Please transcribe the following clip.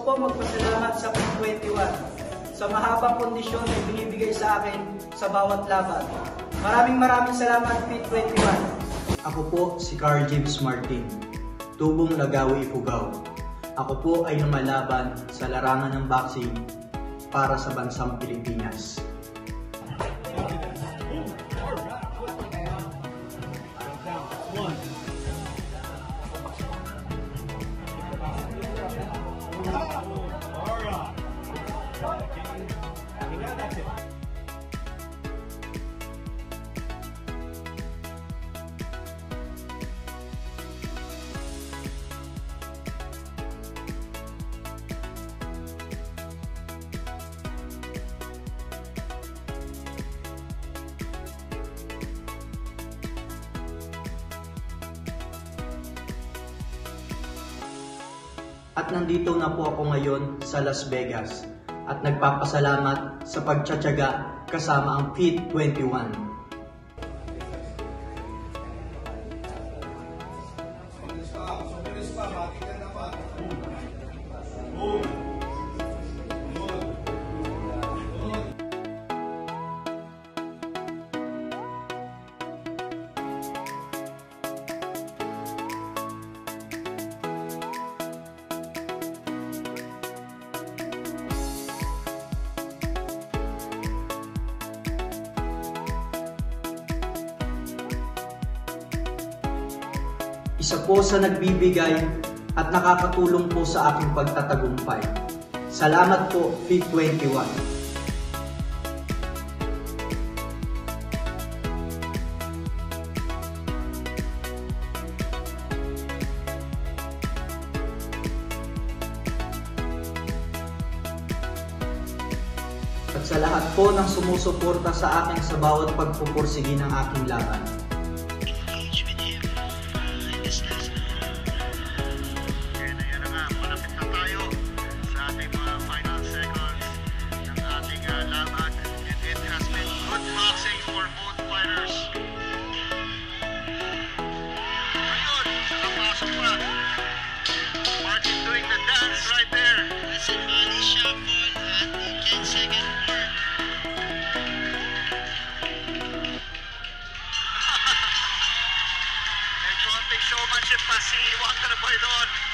po magpasalamat sa P21 sa mahabang kondisyon na binibigay sa akin sa bawat laban. Maraming salamat P21. Ako po si Carl James Martin, tubong Lagawi, Ifugao. Ako po ay lumalaban sa larangan ng boxing para sa bansang Pilipinas. At nandito na po ako ngayon sa Las Vegas at nagpapasalamat sa pagtsatsaga kasama ang P21. Isa po sa nagbibigay at nakakatulong po sa aking pagtatagumpay. Salamat po, P21. At sa lahat po ng sumusuporta sa akin sa bawat pagpupursigi ng aking laban. Martin doing the dance right there. That's a body shuffle at the 10-second mark. May konting showmanship pa si Juan Caraboy doon.